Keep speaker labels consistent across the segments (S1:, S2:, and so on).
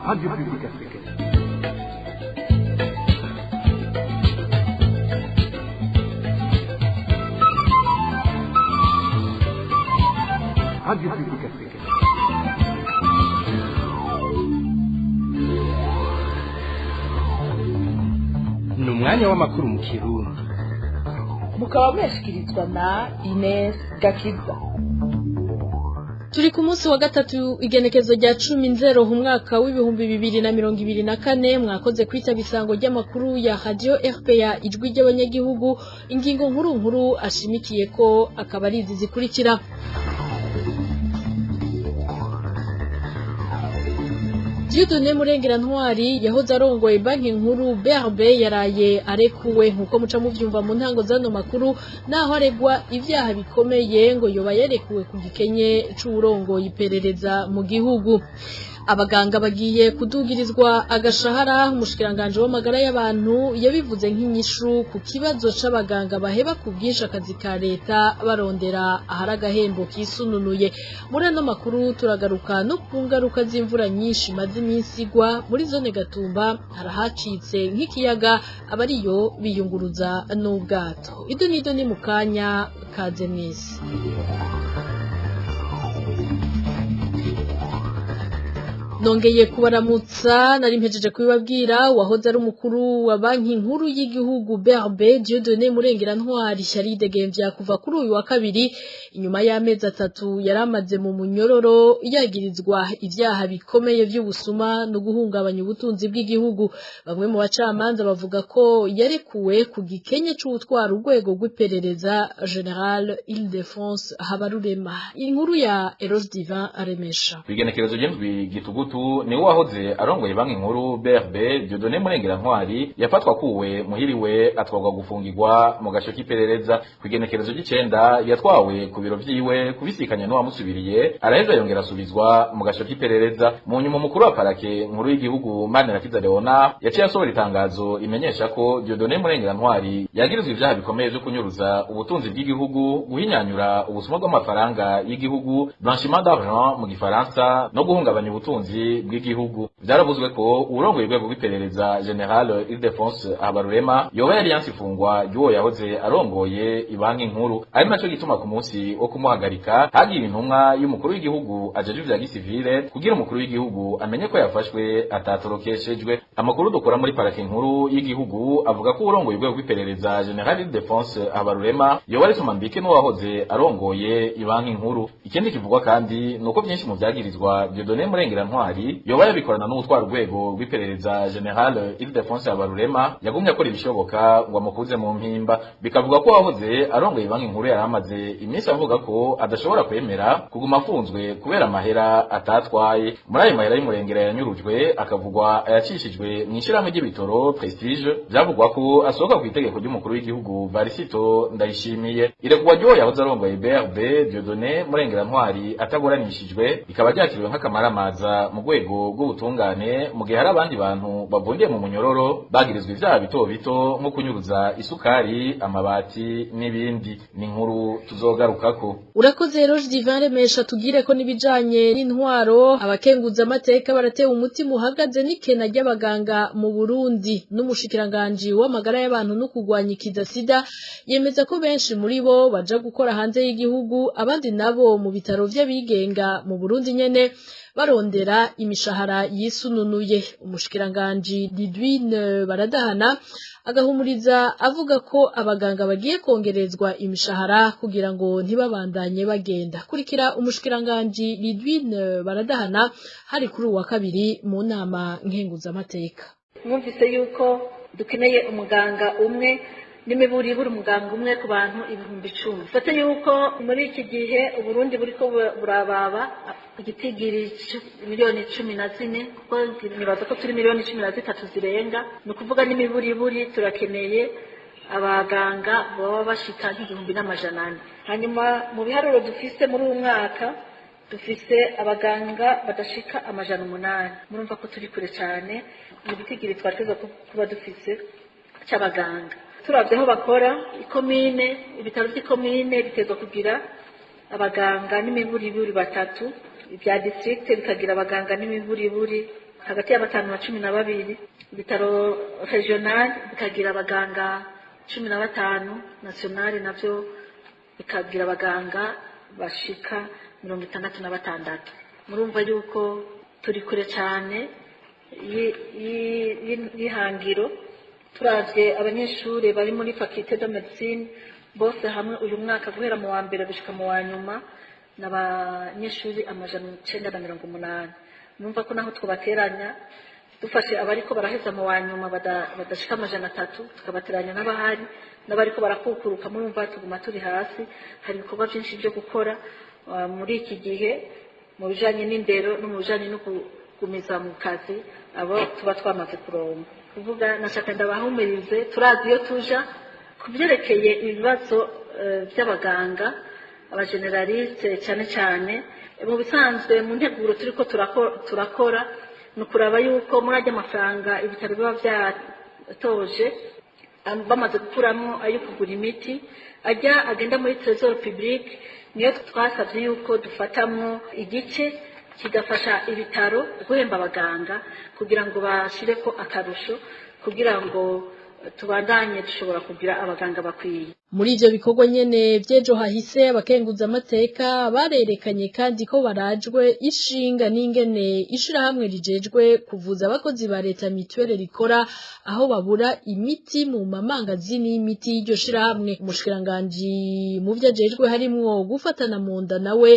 S1: Radio Publique Africaine. Radio Publique Africaine. Ni umwanya w'amakuru mu Kirundi.
S2: Mukaba mwashikirizwa na Ines Gakiza.
S3: Turi ku munsi wa gatatu igenekezo rya 10 umwaka w'ibihumbi 2024 mwakoze kwita bisango ry'amakuru ya Radio RPA ijwi ry'abanyagihugu ingingo nkuru ashimikiye ko akaba ari izi zikurikira. Dieudonné Murengerantwari yahoze arongoye banki nkuru BRB yaraye arekuwe nkuko muca muvyumva mu ntango zano makuru naho aregwa ivyaha bikomeye ngo yoba yarekuwe ku gikenye c'urongoye iperereza mu gihugu. Abaganga bagiye kudugirizwa agashahara umushikiranganje w'amagara y'abantu yabivuze nk'inyishu ku kibazo c'abaganga baheba ku bwinshi akazi ka leta barondera ahari agahembo kisununuye. Muri ano makuru turagaruka no ku ngaruka z'imvura nyinshi maze iminsi igwa muri zone Gatumba harahacitse nk'ikiyaga abariyo biyunguruza n'ubwato. Ido nido ni mukanya kaze mwese. Nongeye kubaramutsa nari mpejeje kubibabwira wahoze ari umukuru wa banki nkuru y'igihugu BRB Dieudonné Murengerantwari yaridegemvya kuva kuri uyu wa kabiri inyuma y'amezi 3 yaramaze mu munyororo yagirizwa ivyaha bikomeye by'ubusuma no guhungabanya ubutunzi bw'igihugu. Bamwe mu bacamanza bavuga ko yarekuwe ku gikenye c'ubutwara urwego rw'iperereza General Ile-de-France Habarurema. Inkuru ya Eros Divin Aremesha.
S4: Bigenekerezo ry'indwi gitugutu ni wahoze arongoye banki nkuru BRB Dieudonné Murengerantwari yafatwa kuwe muhiriwe atwagwa gufungirwa mu gasho k'iperereza. Kwigenekerezo ry'icenda yatwawe ku biro vyiwe kubisikanya no wamusubiriye araheza yongera asubizwa mu gasho k'iperereza. Mu nyuma mukuru wa parake nkuru y'igihugu Manirakiza Leona yaciye asohora itangazo imenyesha ko Dieudonné Murengerantwari yagirizwe ivyaha bikomeye byo kunyuruza ubutunzi bw'igihugu, guhinyanyura ubusuma bw'amafaranga y'igihugu, blanchiment d'argent mu gifaransa no guhungabanya ubutunzi bw'igihugu. Vyaravuzwe ko urongoye urwego rw'iperereza General Ile-de-France Habarurema yoba yari yansifungwa y'uwo yahoze arongoye ibanki nkuru, ari naco gituma ku munsi wo kumuhagarika hagiye intumwa y'umukuru w'igihugu ajeje ivya gisivile kugira umukuru w'igihugu amenye ko yafashwe atatorokeshejwe. Amakuru dukora muri parake nkuru y'igihugu avuga ko urongoye urwego rw'iperereza General Ile-de-France Habarurema yoba ari tumambike n'uwahoze arongoye ibanki nkuru. Ikindi kivugwa kandi nuko byinshi mu vyagirizwa Dieudonné Murengerantwari yoba yabikorana n'ubutwara urwego rw'iperereza General Ile-de-France Habarurema yagumye akora ibishoboka ngo amukuze mu mpimba. Bikavuga ko wahoze arongoye banki nkuru yaramaze iminsi avuga ko adashobora kwemera kuguma afunzwe kubera amahera atatwaye. Muri ayo mahera y'umurengera yanyurujwe akavugwa ayacishijwe mu ishirahamwe ry'ibitoro Prestige, byavugwa ko asohoka ku itegeko ry'umukuru w'igihugu Varisito Ndayishimiye. Irekugwa ryo yahoze arongoye BRB Dieudonné Murengerantwari ataburanishijwe ikaba ryakiriwe nk'akamaramaza mu rwego rw'ubutungane mu gihe hari abandi bantu bavundiye mu munyororo bagirizwa ivyaha bito bito nko kunyuruza isukari, amabati n'ibindi. Ni inkuru tuzogarukako.
S3: Urakoze Roje Divin Aremesha. Tugire ko nibijanye n'intwaro abakenguza amateka baratewe umutima uhagaze n'ikena ry'abaganga mu Burundi. N'umushikiranganje w'amagara y'abantu no kugwanya ikiza sida yemeza ko benshi muri bo baja gukora hanze y'igihugu, abandi nabo mu bitaro vy'abigenga mu Burundi nyene barondera imishahara yisununuye. Umushikiranganje Didwine Baradahana agahumuriza avuga ko abaganga bagiye kongerezwa imishahara kugira ngo ntibabandanye bagenda. Kurikira umushikiranganje Didwine Baradahana hari kuri uwa kabiri mu nama nkenguza amateka.
S5: Mwumvise yuko dukeneye umuganga umwe n'imiburiburi umuganga umwe ku bantu 10,000. Fate yuko muri iki gihe Uburundi buriko burababa igitigiri miliyoni 14 kuko nibaza ko turi miliyoni 13 zirenga. No kuvuga n'imiburiburi turakeneye abaganga baba bashika 1,400. Hanyuma mu biharuro dufise muri uyu mwaka dufise abaganga badashika 800. Murumva ko turi kure cyane mu gitigiri twateza kuba dufise cy'abaganga. Turavye aho bakora ikomine, ibitaro by'ikomine bitezwa kugira abaganga n'imiburiburi 3, ibya district bikagira abaganga n'imiburiburi hagati ya 5 na 12, ibitaro regional bikagira abaganga 15, national navyo bikagira abaganga bashika 66. Murumva yuko turi kure cyane y'ihangiro. Turavye abanyeshuri bari muri faculté de médecine bose hamwe uyu mwaka guhera mu wa mbere gushika mu wa nyuma n'abanyeshuri 980. Numva ko naho twabateranya dufashe abariko baraheza mu wa nyuma badashika 300, tukabateranya n'abahari n'abariko barakukuruka. Murumva tuguma turi hasi. Hari ibikorwa byinshi byo gukora muri iki gihe mu bijanye n'indero no mu bijanye no kugumiza mu kazi abo tuba twamaze kuronka. Kuvuga nashaka ndabahumirize, turazi iyo tuja kubyerekeye ibibazo by'abaganga abageneraliste cyane cyane mu bisanzwe mu nteguro turiko turakora nukuraba yuko muri ajya amafaranga ibitaro biba byatoje bamaze gukuramo ayo kugura imiti agenda muri trésor public. Niyo twasabye yuko dufatamo igice kigafasha ibitaro guhemba abaganga kugira ngo bashire ko akarusho kugira ngo tubandanye dushobora kugira abaganga bakwiye.
S3: Muri ivyo bikorwa nyene vyejo hahise abakenguza amateka barerekanye kandi ko barajwe ishinga n'ingene ishirahamwe rijejwe kuvuza abakozi ba leta mituelle rikora aho babura imiti mu mamangazini y'imiti y'iryo shirahamwe. Umushikiranganji mu vyo ajejwe harimwo gufatana mu nda nawe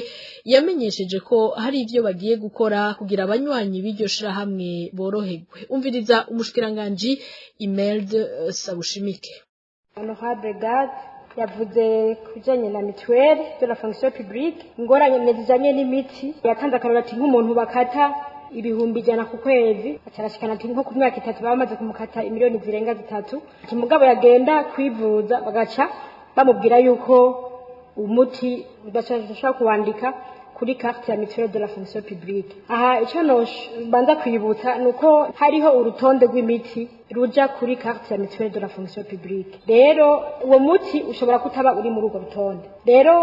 S3: yamenyesheje ko hari ivyo bagiye gukora kugira abanywanyi b'iryo shirahamwe boroherwe. Umviriza umushikiranganji Imelda Sabushimike.
S6: Honorable Gad yavuze kujanye na mutuelle de la fonction publique ingorane zijanye n'imiti. Yatanze akarora ati nk'umuntu bakata 100 ku kwezi acarashikana ati nko ku myaka 3 bamaze kumukata imiliyoni zirenga 3. Ati mugabo yagenda kwivuza bagaca bamubwira yuko umuti udashobora kuwandika kuri carte ya mutuelle de la fonction publique. Aha ico no banza kwibutsa nuko hariho urutonde rw'imiti ruja kuri carte ya mutuelle de la fonction publique. Rero uwo muti ushobora kutaba uri muri urwo rutonde. Rero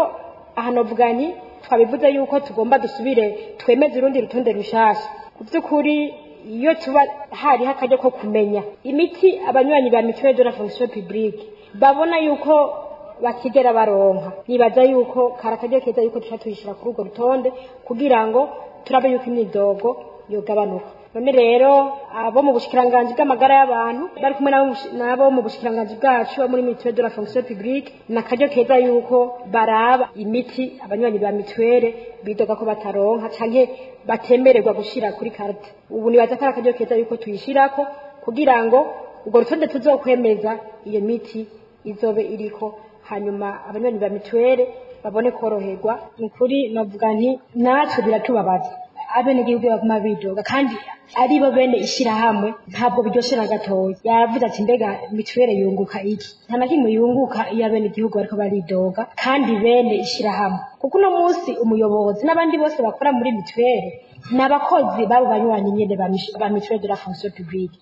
S6: aha novuganyi twabivuze yuko tugomba dusubire twemeze urundi rutonde rushasha. Kuvyukuri iyo tuba hari hakaje ko kumenya imiti abanywanyi ba mutuelle de la fonction publique babona yuko bakigera baronka, nibaza yuko karakaje keza yuko tuyishira kuri urwo rutonde kugira ngo turabe yuko imyidogo yogabanuka. None rero abo mu bushikiranganje bw'amagara y'abantu bari kumwe nabo mu bushikiranganje bwacu muri mutuelle de la fonction publique nakaje keza yuko baraba imiti abanywanyi ba mutuelle bidoga ko bataronka canke batemererwa gushira kuri carte. Ubu nibaza karakaje keza yuko tuyishirako kugira ngo urwo rutonde tuzokwemeza iyo miti izobe iriko hanyuma abanywanyi ba mutuelle babone koroherwa. Ukuri novuga nti natwe biratubabaza abene gihugu baguma bidoga kandi ari bo bene ishirahamwe ntabwo biryoshera gatoya. Yavuze ati mbega mutuelle yunguka iki? Nta na kimwe yunguka iyo abene gihugu bariko baridoga kandi bene ishirahamwe, kuko no munsi umuyobozi n'abandi bose bakora muri mutuelle n'abakozi babo banywanyi nyene ba mutuelle de la fonction publique.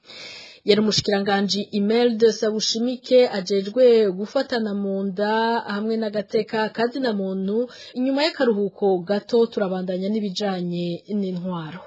S3: Yari umushikiranganji Imelda Sabushimike ajejwe gufatana mu nda hamwe n'agateka kazi na muntu. Inyuma y'akaruhuko gato turabandanya n'ibijanye n'intwaro.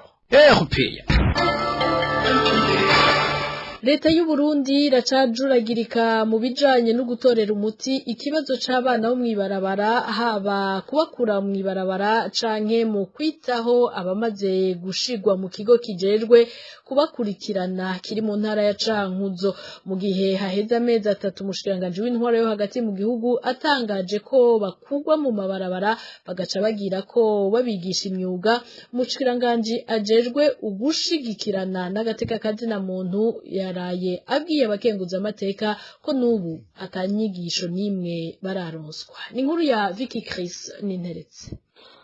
S3: Leta y'u Burundi iracajuragirika mu bijanye no gutorera umuti ikibazo c'abana bo mwibarabara, haba kubakura mu ibarabara canke mu kwitaho abamaze gushigwa mu kigo kijejwe kubakurikirana kiri mu ntara ya Cankuzo. Mu gihe haheze amezi 3 umushikiranganji w'intwaro yo hagati mu gihugu atangaje ko bakugwa mu mabarabara bagaca bagira ko babigisha imyuga. Umushikiranganji ajejwe ugushigikirana n'agateka kazi na muntu yaraye abwiye abakenguza amateka ko nubu atanyigisho nimwe bararonswa. Ni inkuru ya Vicky Chris Ninteretse.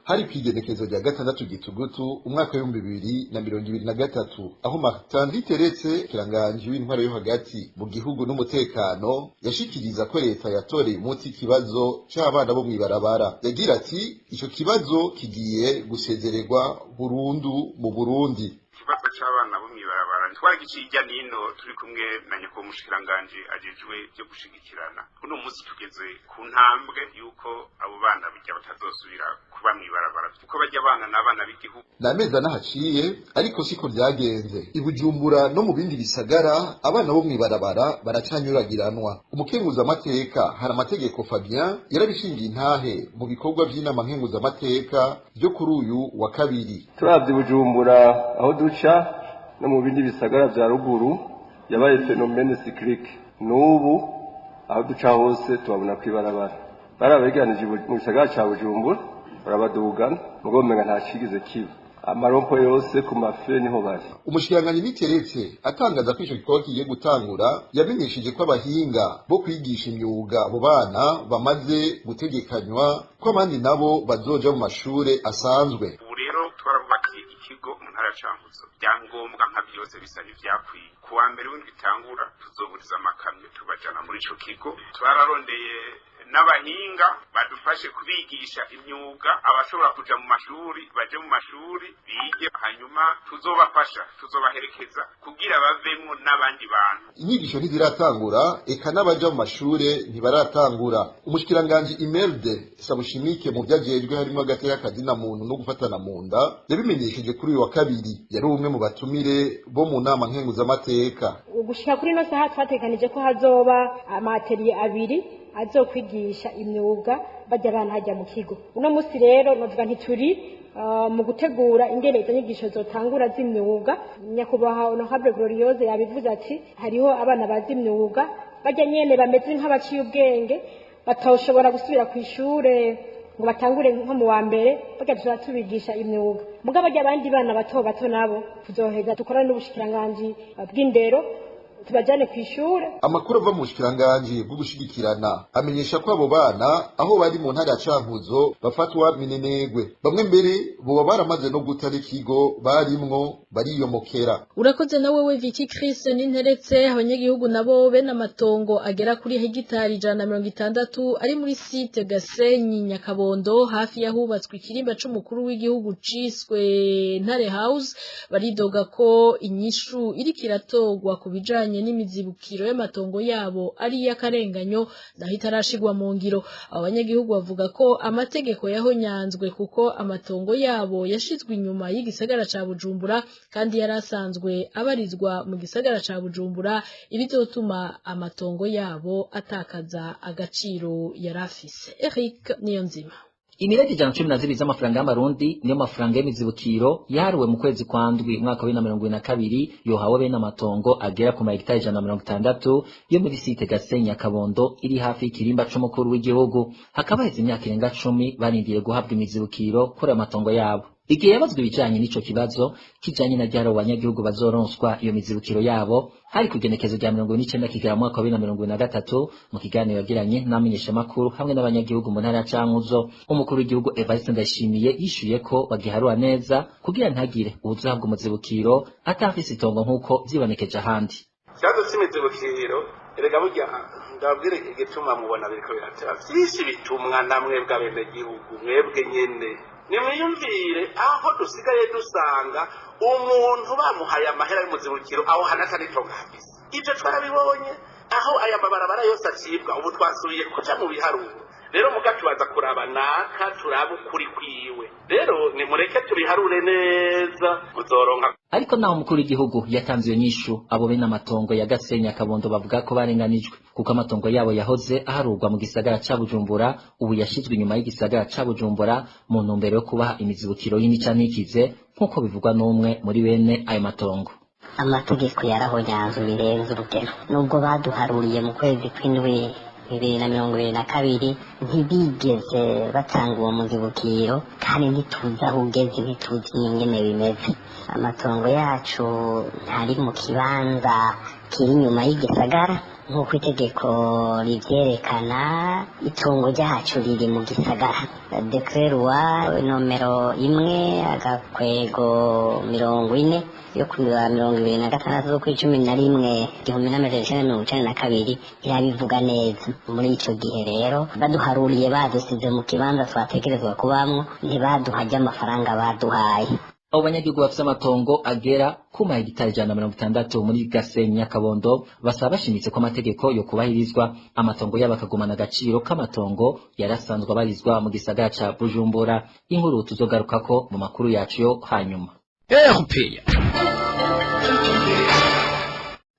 S7: Hari kwigenekezo rya 6 Gitugutu umwaka wa 2023 aho Martin Teretse kiranganji w'intwaro yo hagati mu gihugu n'umutekano yashikiriza ko leta yatoreye umuti ikibazo c'abana bo mwibarabara. Yagira ati ico kibazo kigiye gusezererwa burundu mu Burundi.
S8: ikibazo c'abana bo mw'ibarabara twaragiye hirya nino turi kumwe na nyakubahwa umushikiranganji ajejwe byo gushigikirana uno munsi tugeze ku ntambwe yuko abo bana bijya batazosubira kuba mw'ibarabara kuko bajya abana n'abana b'igihugu.
S7: N'amezi anahaciye ariko siko byagenze i Bujumbura no mu bindi bisagara abana bo mw'ibarabara baracanyuragiranwa. Umukenguzamateka hari amategeko Fabien yarabishingiye intahe mu bikorwa by'inama nkenguzamateka byo kuri uyu wa kabiri.
S9: Turavye Bujumbura aho duca no mu bindi bisagara vya ruguru yabaye fenomene cyclique. N'ubu aho duca hose tubabona kwibarabara barabeganije mu bisagara ca Bujumbura barabadugana mugomenga nta cigize kiba amarompo yose ku mafe niho bari.
S7: Umushikiranganji Niteretse atangaza ko ico gikorwa kigiye gutangura yamenyesheje ko abahinga bo kwigisha imyuga abo bana bamaze gutegekanywa ko abandi nabo bazoja mu mashure asanzwe.
S8: Ubu rero twarabubakiye ikigo mu ntara ya Cankuzo byangombwa nka byose bisa n'ivyakwiye. Kuwa mbere w'indwi itangura tuzoburiza amakamyo tubajana muri ico kigo. Twararondeye n'abahinga badufashe kubigisha imyuga abashobora kuja mu mashuri baje mu mashuri bige hanyuma tuzobaherekeza kugira bavemwo n'abandi bantu.
S7: Inyigisho ntiziratangura eka n'abaja mu mashure ntibaratangura. Umushikiranganji Imelde Sabushimike mu byajejwe harimo agateka kazina muntu no gufatana mu nda yabimenyesheje kuri uyu wa kabiri yari umwe mu batumire bo mu nama nkenguzamateka.
S6: Ugushika kuri no saha twatekanije ko hazoba amateriye abiri azokwigisha imyuga bajya abana hajya mu kigo. Uno munsi rero novuga ntituri mu gutegura ingene izo nyigisho zotangura z'imyuga. Nyakubahwa Honorable Gloriose yabivuze ati hariho abana bazi imyuga bajya nyene bameze nk'abaciye ubwenge batawushobora gusubira ku ishure ngo batangure nko mu wa mbere bajya tubigisha imyuga. Mugabo bajya abandi bana bato nabo tuzoheza dukorana n'ubushikiranganji bw'indero tubajane kw'ishure.
S7: Amakuru ava mu bushikiranganji bwo gushigikirana amenyesha ko abo bana aho bari mu ntara ya Cankuzo bafatwa minenegwe, bamwe mbere boba baramaze no gutara ikigo barimwo bariyomokera.
S3: Urakoze nawe we Vicky Chris Ninteretse. Abanyagihugu nabo bene amatongo agera kuri hegitari 160 ari muri site Gasenyi Nyakabondo hafi yahubatswe ikirimba c'umukuru w'igihugu ciswe Ntare House baridoga ko inyishu iri kiratogwa kubijanye n'imizibukiro y'amatongo yabo ari y'akarenganyo nahitarashigwa mu ngiro. Abanyagihugu bavuga ko amategeko yahonyanzwe kuko amatongo yabo yashizwe inyuma y'igisagara ca Bujumbura kandi yarasanzwe abarizwa mu gisagara ca Bujumbura ibizotuma amatongo yabo atakaza agaciro yarafise. Eric Niyonzima.
S10: Imireti 112 z'amafaranga y'amarundi niyo mafaranga y'imizibukiro yaruwe mu kwezi kwa ndwi mwaka wa 2022 yohawe bene amatongo agera ku mahegitari 160 yo muri site Gasenyi Nyakabondo iri hafi y'ikirimba c'umukuru w'igihugu. Hakaba heze imyaka irenga 10 barindiye guhabwa imizibukiro kuri amatongo yabo. Igihe yabazwe ibijanye n'ico kibazo kijanye na ryaro abanyagihugu bazoronswa iyo mizibukiro yabo hari kugenekezo rya 19 kigera mu mwaka wa 2023 mu kiganiro yagiranye n'amenyesha makuru hamwe n'abanyagihugu mu ntara ya Cankuzo. Umukuru w'igihugu Evariste Ndayishimiye yishuye ko bagiharura neza kugira ntagire ubuzahabwa umuzibukiro atafise itongo nk'uko vyibonekeje ahandi.
S8: Cyazo simizibukiro erega burya ndabwire igituma mubona biriko biratera vyinshi bitumwa namwe bw'abene gihugu mwebwe nyene nimwiyumvire aho dusigaye dusanga umuntu bamuhaye amahera y'umuzibukiro aho hanata n'itongo hafise. Ibyo twarabibonye aho aya mabarabara yose acibwa ubu twasubiye kuja mu biharuro. Rero mugatubaza kuraba naka turaba ukuri kwiwe. Rero nimureke tubiharure neza muzoronka.
S10: Ariko naho umukuru w'igihugu yatanze iyo nyishu abo bene amatongo ya Gasenyi Nyakabondo bavuga ko barenganijwe kuko amatongo yabo yahoze aharurwa mu gisagara ca Bujumbura ubu yashizwe inyuma y'igisagara ca Bujumbura mu ntumbero yo kubaha imizibukiro y'imica ntikize nk'uko bivugwa n'umwe muri bene ayo matongo.
S11: Amategeko yarahonyanzwe birenze urugero nubwo baduharuriye mu kwezi kw'indwi 2022 ntibigeze batanga uwo muzibukiro kandi ntituzi aho ugeze ntituzi n'ingene bimeze. Amatongo yacu ntari mu kibanza kiri inyuma y'igisagara nk'uko itegeko rivyerekana. Itongo ryacu riri mu gisagara. Dekreruwa nomero 1 agakwego 40 yo kuwa 2026 zo kuri 11 1992 irabivuga neza. Muri ico gihe rero baduharuriye badusize mu kibanza twatekerezwa kubamwo ntibaduhaje amafaranga baduhaye.
S10: abo banyagihugu bafite amatongo agera ku mahegitari 160 muri Gasenyi Nyakabondo basaba bashimitse ko amategeko yo kubahirizwa amatongo yabo akagumana agaciro k'amatongo yarasanzwe abarizwa mu gisagara ca Bujumbura. Inkuru tuzogarukako mu makuru yacu yo hanyuma.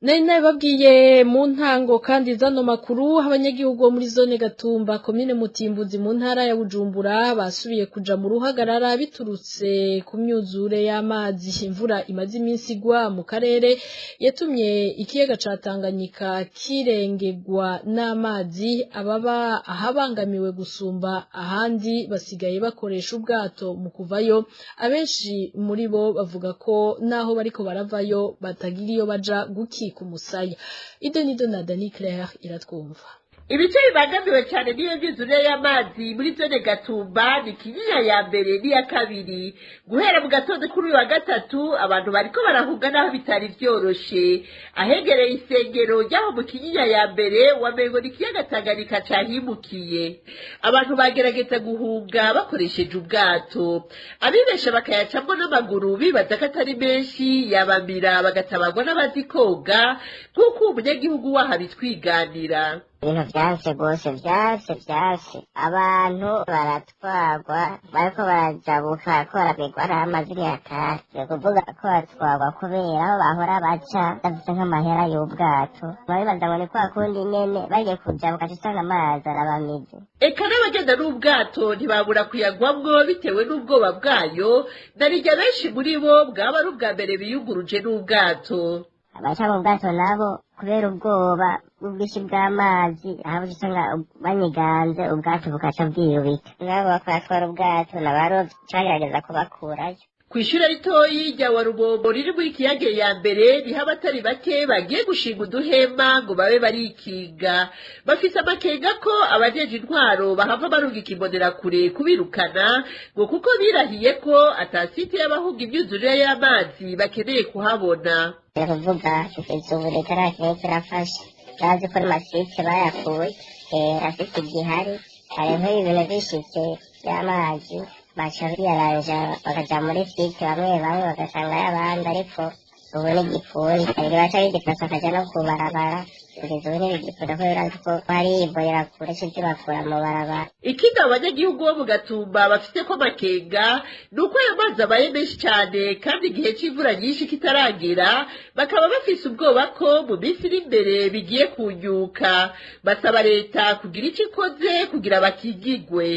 S3: Nari babwiye mu ntango kandi zano makuru abanyagihugu bo muri zone Gatumba komine Mutimbuzi mu ntara ya Bujumbura basubiye kuja mu ruhagarara biturutse ku myuzure y'amazi. Imvura imaze iminsi igwa mu karere yatumye ikiyaga ca Tanganyika kirengegwa n'amazi. Ababa ahabangamiwe gusumba ahandi basigaye bakoresha ubwato mu kuvayo. Abenshi muri bo bavuga ko naho bariko baravayo batagira iyo baja guki ku musaya. Idonido na Dani Claire iratwumva.
S12: Ibice bibangamiwe cyane niyo myuzure y'amazi muri zone Gatumba ni Kinyinya ya mbere n'iya kabiri. Guhera mu gatondo kuri uyu wa gatatu abantu bariko barahunga naho bitari vyoroshe. Ahegereye isengero ryaho mu Kinyinya ya mbere wamengo ni ikiyaga Tanganyika cahimukiye. Abantu bagerageza guhunga bakoresheje ubwato. Abibesha bakayacamwo n'amaguru bibaza ko atari menshi yabamira bagatabagwa n'abazi koga kuko umunyagihugu waho abitwiganira.
S11: Ibintu vyase gose vyase abantu baratwagwa bariko barajabuka ko barabegwa n'amazi y'akasi yo kuvuga ko batwagwa kubera aho bahora baca bafise nk'amahera y'ubwato babibaza ngo ni kwa kundi nyene bagiye kujabuka usanga amazi arabamize.
S12: Eka n'abagenda n'ubwato ntibabura kuyagwamwo bitewe n'ubwoba bwayo narirya benshi muri bo bwaba ari ubwa mbere biyuguruje n'ubwato.
S11: Abaca mu bwato nabo kubera ubwoba ubwinshi bw'amazi aho usanga banyiganze ubwato bukaca bwirubika nabo bakatwara ubwato n'abarovyi bagerageza kubakurayo.
S12: Kw'ishure ritoyi rya Warubombo riri muri Kiyaga ya mbere niho abatari bake bagiye gushinga uduhema ngo babe barikinga. Bafise amakenga ko abajeje intwaro bahava barungika imbonerakure kubirukana ngo kuko birahiye ko atasite y'abahunga imyuzurire y'amazi bakeneye kuhabona.
S11: Kuvuga kugeza ubu leta nta kintu kirafasha bazi ko amasite bayakuye asite igihari hariho ibintu bishitse by'amazi baca biyaranja bakaja muri site bamwe bagasanga y'abandi ariko ubu ni igipfundi hari baca bigifasha bakaja no kubarabara kugeza ubu ntibigikunda kubera ko hari imbonerakure bakura mu barabara.
S12: Ikindi abanyagihugu bo mu Gatumba bafite ko amakenga nuko ayo mazi abaye menshi cyane kandi igihe c'imvura nyinshi kitaragera bakaba bafise ubwoba ko mu minsi iri imbere bigiye kunyuka. Basaba leta kugira ico ikoze kugira bakigigwe.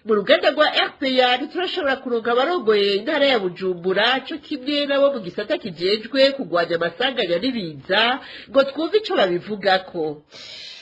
S12: Mu ruganda rwa RPA turashobora kuronka abarongoye intara ya Bujumbura co kimwe nabo mu gisata kijejwe kugwanya amasanganya n'ibiza ngo twumve ico babivugako.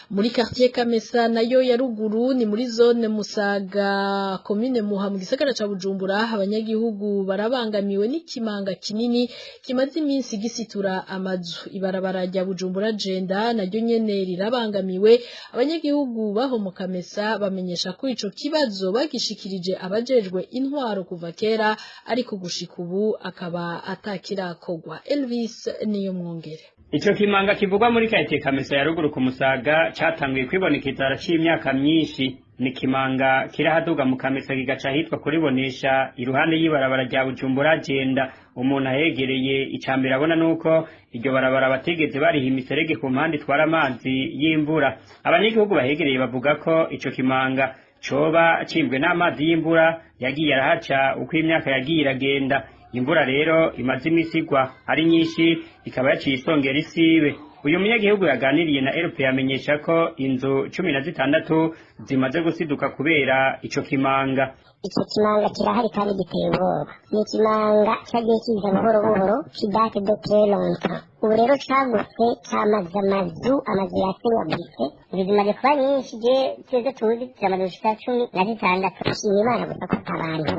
S3: Muri quartier Kamesa nayo ya ruguru ni muri zone Musaga commune Muha mu gisagara ca Bujumbura abanyagihugu barabangamiwe n'ikimanga kinini kimaze iminsi gisitura amazu. Ibarabara rya Bujumbura Jenda naryo nyene rirabangamiwe. Abanyagihugu baho mu Kamesa bamenyesha ko ico kibazo bagishikirije abajejwe intwaro kuva kera ariko gushika ubu akaba atakirakogwa. Elvis niyo mwongere.
S13: Ico kimanga kivugwa muri quartier Kamesa ya ruguru ku Musaga catanguye kwibonekeza c'imyaka myinshi. Ni kimanga kirahaduga mu Kamesa kigaca hitwa kuribonesha iruhande y'ibarabara rya Bujumbura Jenda. Umuntu ahegereye icambere abona nuko iryo barabara bategeze bariha imiserege ku mpande twara amazi y'imvura. Abanyagihugu bahegereye bavuga ko ico kimanga coba cimbwe n'amazi y'imvura yagiye arahaca uko imyaka yagiye iragenda. Imvura rero imaze imisigwa ari nyinshi ikaba yaciye isongera isibe. Uyu munyagihugu yaganiriye na RP yamenyesha ko inzu 16 zimaze gusiduka kubera ico kimanga.
S11: Ico kimanga kirahari kandi giteye ubwoba. Ni kimanga cyagiye kiza buhoro buhoro kidate de très longtemps. Ubu rero cagutse cyamaze amazu yasenyagutse bizimaze kuba nyinshi je tweze tuzi cyamaze gushika 16 ashimye Imana gusa ko abantu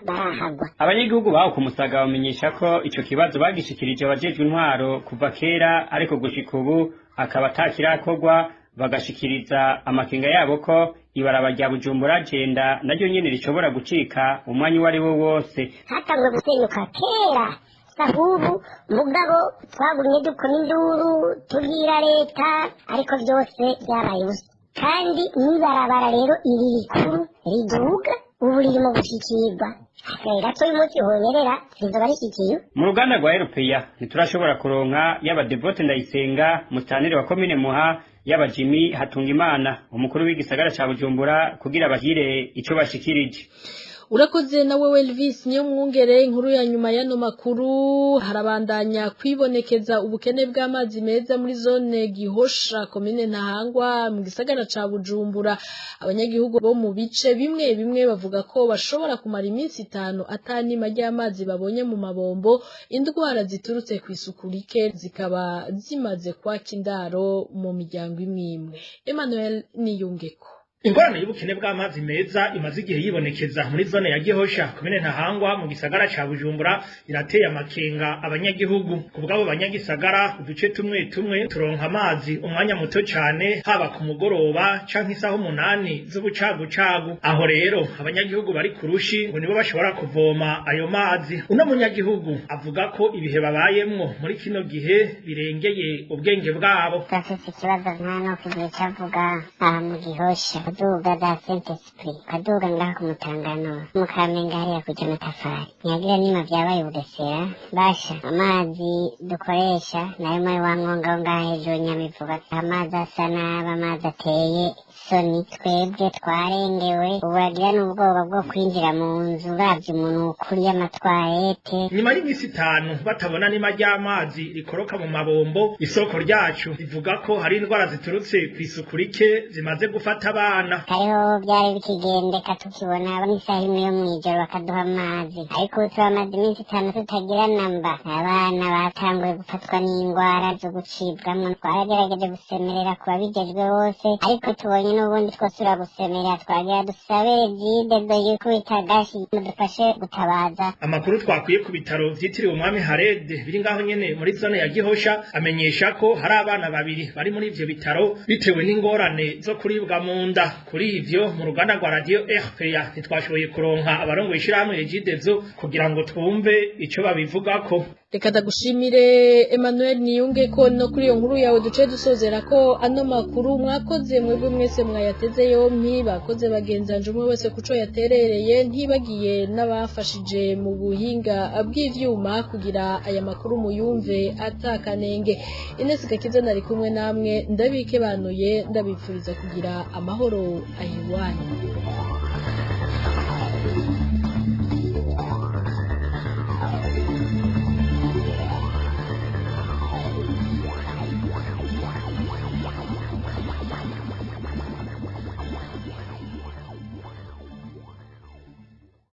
S11: barahagwa.
S13: Abanyagihugu baho ku Musaga bamenyesha ko ico kibazo bagishikirije abajejwe intwaro kuva kera ariko gushika ubu akaba atakirakogwa bagashikiriza amakenga yabo ko ibaraba rya Bujumbura Jenda naryo nyene rishobora gucika umwanya wari wo wose.
S11: Hatangwe gusenyuka kera sahubu mugabo twagumye dukoma induru tubwira leta ariko byose byabaye ubusa kandi nibarabara rero iri rikuru riduga ubu riri mu gushikirwa gato y'umuti wonyerera rizoba rishikiye.
S13: Mu ruganda rwa Europeya ntiturashobora kuronka yaba Devote Ndayisenga mustanire wa komine Muha yaba Jimmy Hatungimana umukuru w'igisagara ca Bujumbura kugira bahire ico bashikirije.
S3: Urakoze nawe Elvis niyo mwungere inkuru ya nyuma y'ano makuru harabandanya kwibonekeza ubukene bw'amazi meza muri zone Gihosha komine Ntahangwa mu gisagara ca Bujumbura. Abanyagihugu bo mu bice bimwe bimwe bavuga ko bashobora kumara iminsi 5 atanima ry'amazi babonye mu mabombo, indwara ziturutse ku isuku rike zikaba zimaze kwaka indaro mu miryango imwe. Emmanuel Niyungeko.
S14: Ingorane y'ubukene bw'amazi meza imaze igihe yibonekeza muri zone ya Gihosha komine Ntahangwa mu gisagara ca Bujumbura irateye amakenga abanyagihugu. Kubwabo banyagisagara uduce tumwe turonka amazi umwanya muto cyane haba ku mugoroba canke isaha 8 z'ubucagucagu. Aho rero abanyagihugu bari kurushi ngo nibo bashobora kuvoma ayo mazi. Uno munyagihugu avuga ko ibihe babayemwo muri kino gihe birengeye ubwenge bwabo.
S11: Gafise ikibazo nkano kigiye cavuga aha mu Gihosha kaduga da Saint-Esprit kaduga ngaha ku Mutangano mu Kamenge hariya kuja Matafari nyagira nima vyabaye Bugesera basha amazi dukoresha nayo muri wa mwonga ngaha hejuru Nyamivuba amazi asa nabi amazi ateye isoni twebwe twarengewe ubagira n'ubwoba bwo kwinjira mu nzu uravye umuntu ukuriye amatwarete.
S14: Nyuma y'imisi 5 batabona nima ry'amazi rikoroka mu mabombo isoko ryacu rivuga ko hari indwara ziturutse kw'isuku rike zimaze gufata abana.
S11: Hariho byari bikigendeka tukibona abanisaha imwe yo mwijoro bakaduha amazi ariko turamaze iminsi 5 tutagira namba. Abana batanguye gufatwa n'indwara zo gucibwamwo twagerageje gusemerera ku babijejwe bose ariko tubonye n'ubundi twosura gusemerera twagira dusabe jide doye kubita gashi mudufashe gutabaza.
S14: Amakuru twakwiye ku bitaro vyitiriwe umwami Harede biri ngaho nyene muri zone ya Gihosha amenyesha ko hari abana babiri bari muri ivyo bitaro bitewe n'ingorane zo kuribwa mu nda. Kuri ivyo mu ruganda rwa radio RPA ntitwashoboye kuronka abarongoye ishirahamwe Regidezo kugira ngo twumve ico babivugako.
S3: Reka ndagushimire Emmanuel Niyungeko no kuri iyo nkuru yawe duce dusozera ko ano makuru mwakoze mwebwe mwese mwayateze yompi bakoze bagenzanje umwe wese kuco yaterereye ntibagiye n'abafashije mu buhinga bw'ivyuma kugira aya makuru muyumve atakanenge. Ines Gakiza nari kumwe namwe ndabike banuye ndabipfuriza kugira amahoro ahiwanyu.